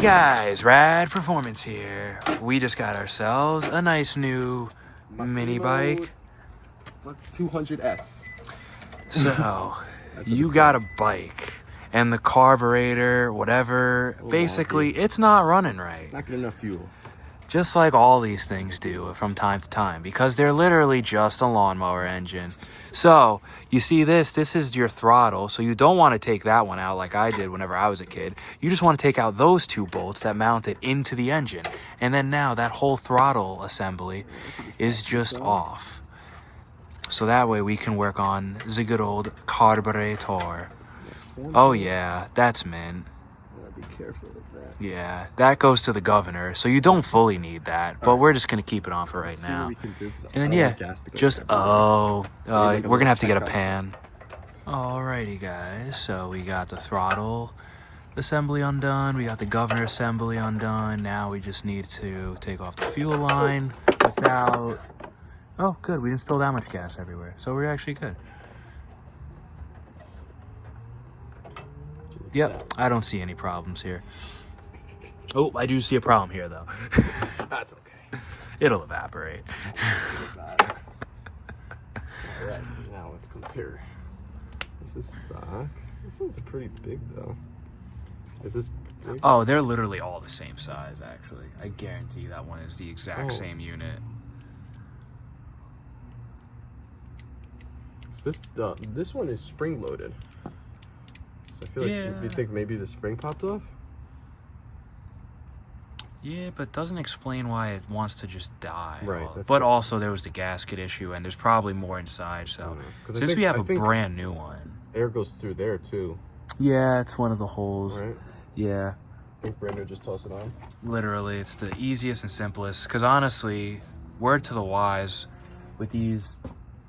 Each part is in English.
guys, Rad Performance here. We just got ourselves a nice new mini bike. 200S. So, you got a bike and the carburetor, whatever, basically it's not running right. Not getting enough fuel. Just like all these things do from time to time, because they're literally just a lawnmower engine. So, you see this is your throttle, so you don't want to take that one out like I did whenever I was a kid. You just want to take out those two bolts that mount it into the engine. And then now that whole throttle assembly is just off. So that way we can work on the good old Carburetor. Oh yeah, that's mint. Be careful with that. Yeah, that goes to the governor, so you don't fully need that, but we're just gonna keep it on for right now. And then yeah, just we're gonna have to get a pan. Alrighty guys, so we got the throttle assembly undone, we got the governor assembly undone. Now we just need to take off the fuel line without... Oh good, we didn't spill that much gas everywhere, so we're actually good. Yep, I don't see any problems here. Oh, I do see a problem here, though. That's okay. It'll evaporate. Alright, now let's compare. This is stock. This is pretty big, though. Is this big? Oh, they're literally all the same size, actually. I guarantee that one is the exact same unit. This one is spring-loaded. I feel like, do you think maybe the spring popped off? Yeah, but it doesn't explain why it wants to just die. Right. But also there was the gasket issue, and there's probably more inside, so... Since we have a brand new one... Air goes through there, too. Yeah, it's one of the holes. Right? Yeah. I think brand new, just toss it on. Literally, it's the easiest and simplest. Because honestly, word to the wise, with these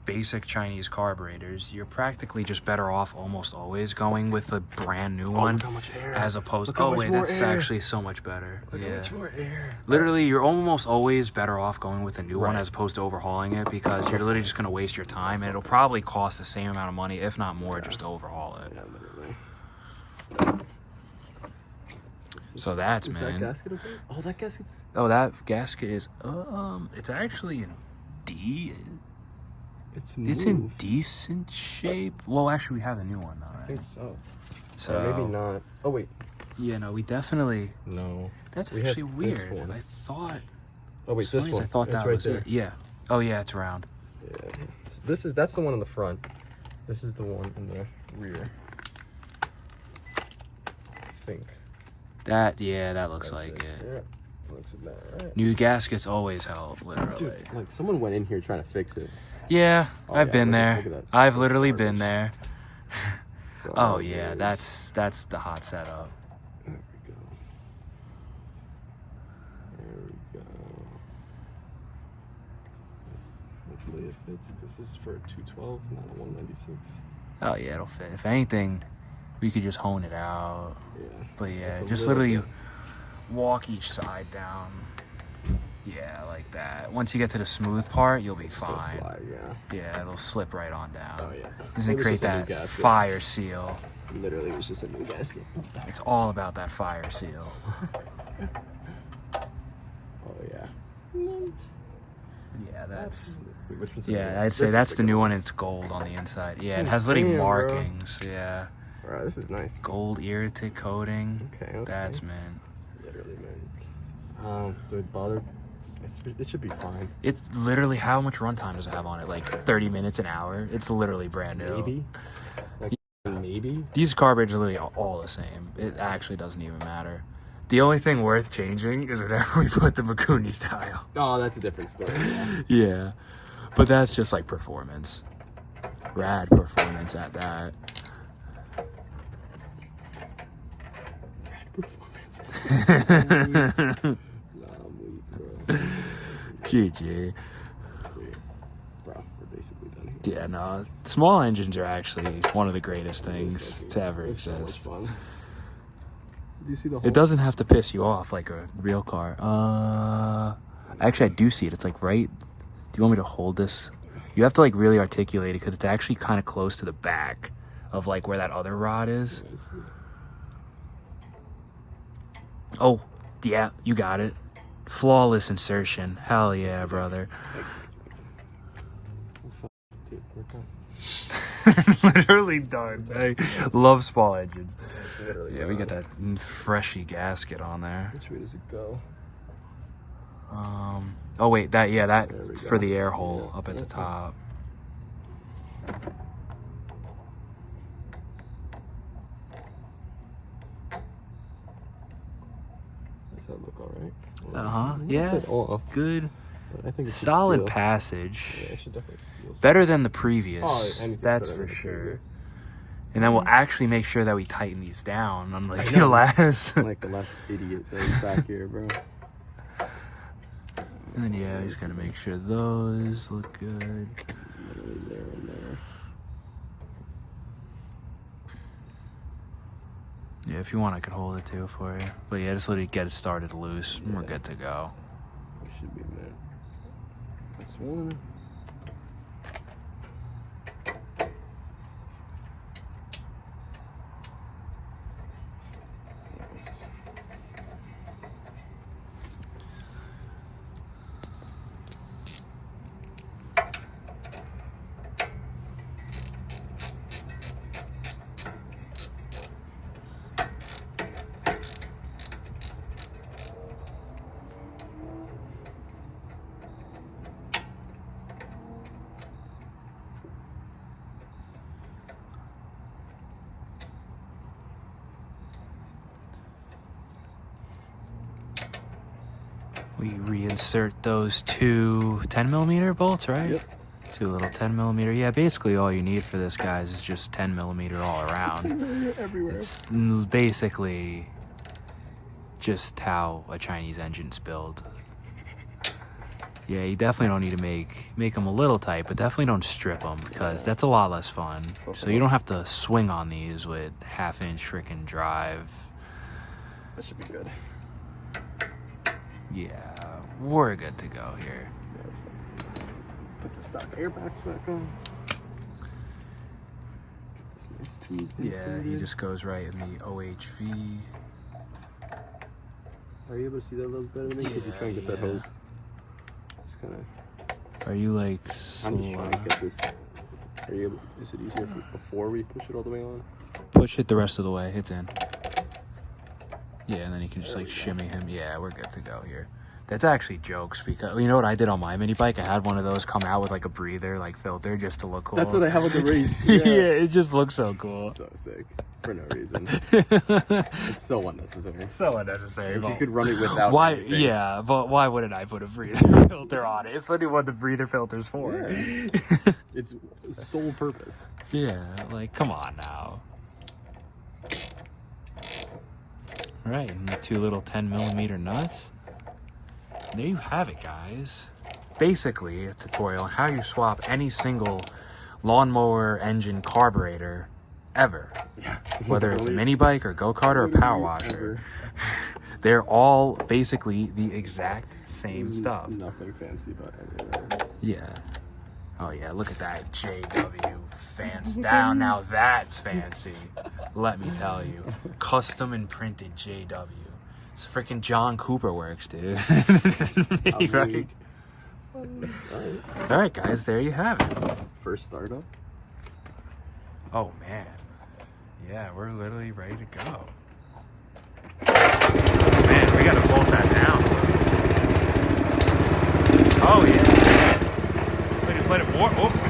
basic Chinese carburetors, you're practically just better off almost always going with a brand new one, look how much air. as opposed to... Oh wait, that's air. Actually so much better. Look how much more air. Literally, you're almost always better off going with a new one as opposed to overhauling it, because you're literally just going to waste your time, and it'll probably cost the same amount of money, if not more, just to overhaul it. Yeah, literally. So that's, is man. That gasket okay? Oh, that gasket's... Oh, that gasket is... it's actually in D... It's in decent shape. Well, actually, we have a new one, though, right? I think so. So maybe not. Oh, wait. Yeah, no, we definitely... No. That's actually weird. I thought... Oh, wait, this one. I thought that right was there. it. Yeah. Oh, yeah, it's round. Yeah. That's the one in the front. This is the one in the rear. I think. That looks like it. Yeah. Looks about right. New gaskets always help, literally. Dude, like, someone went in here trying to fix it. Yeah, I've been there. Look at that. I've literally been there. Oh yeah, that's the hot setup. There we go. There we go. Hopefully it fits, because this is for a 212, not a 196. Oh yeah, it'll fit. If anything, we could just hone it out. Yeah. But yeah, just literally walk each side down. Yeah, like that. Once you get to the smooth part, you'll be fine. Slide, yeah. Yeah, it'll slip right on down. Oh yeah. It's gonna create that fire seal. Literally, it was just a new gasket. It's all about that fire seal. Oh yeah. Yeah, that's... Wait, which one's Yeah, I'd say that's the new one. It's gold on the inside. Yeah, it has literally markings. Yeah. Alright, this is nice. Gold irritant coating. Okay. That's mint. Literally, man. Do it bother? It should be fine. It's literally, how much runtime does it have on it? Like 30 minutes, an hour? It's literally brand new. Maybe. Like, maybe. These carburetors are literally all the same. It actually doesn't even matter. The only thing worth changing is whenever we put the Makuni style. Oh, that's a different story. Yeah. Yeah. But that's just like performance. Rad performance at that. GG. Bro, we're basically done here. Yeah, no, small engines are actually one of the greatest things to ever exist. So much fun. Do you see the hole? It doesn't have to piss you off like a real car. Actually, I do see it. It's like right... Do you want me to hold this? You have to like really articulate it, because it's actually kind of close to the back of like where that other rod is. Oh, yeah, you got it. Flawless insertion. Hell yeah, brother. Literally done. I love small engines. Yeah, we got that freshy gasket on there. Which way does it go? Oh wait, that's for the air hole up at the top. Does that look alright? Yeah. Good. I think it's solid passage. Yeah, it should definitely steal. Better than the previous. anything's That's better for than the sure. previous. And then we'll actually make sure that we tighten these down, unlike the last. I'm like the last idiot that's back here, bro. And then yeah, he's gonna make sure those look good. Literally there and there. Yeah, if you want, I could hold it too for you. But yeah, just literally get it started loose, and we're good to go. We should be in there. This one. We reinsert those two 10mm bolts, right? Yep. Two little 10mm. Yeah, basically all you need for this, guys, is just 10mm all around. Everywhere. It's basically just how a Chinese engine's built. Yeah, you definitely don't need to make them a little tight, but definitely don't strip them, because that's a lot less fun. So you don't have to swing on these with 1/2-inch freaking drive. That should be good. Yeah, we're good to go here. Put the stock airbags back on. This nice tube. Yeah, he just goes right in the OHV. Are you able to see that a little better than me? Could you try and get that hose? Just kind of. Are you like? I'm just trying to get this. Are you able? Is it easier before we push it all the way on? Push it the rest of the way. It's in. Yeah, and then you can just like shimmy him. Yeah, we're good to go here. That's actually jokes, because you know what I did on my mini bike? I had one of those come out with like a breather, like filter, just to look cool. That's what I have on the race. Yeah, it just looks so cool. So sick. For no reason. It's so unnecessary. So unnecessary. If you could run it without why? anything. Yeah, but why wouldn't I put a breather filter on it? It's literally what the breather filter's for. Yeah. Its sole purpose. Yeah, like come on now. Right, and the two little 10mm nuts. There you have it, guys. Basically, a tutorial on how you swap any single lawnmower engine carburetor ever. Yeah. Whether it's a mini bike or go-kart or a power washer. They're all basically the exact same stuff. Nothing fancy about any of that. Yeah. Oh yeah, look at that JW fancy down. Now that's fancy. Let me tell you. Custom and printed JW. It's freaking John Cooper works, dude. Right? All right, guys, there you have it. First startup. Oh man. Yeah, we're literally ready to go. Man, we gotta bolt that down. Oh yeah. Just let it warm. Oh.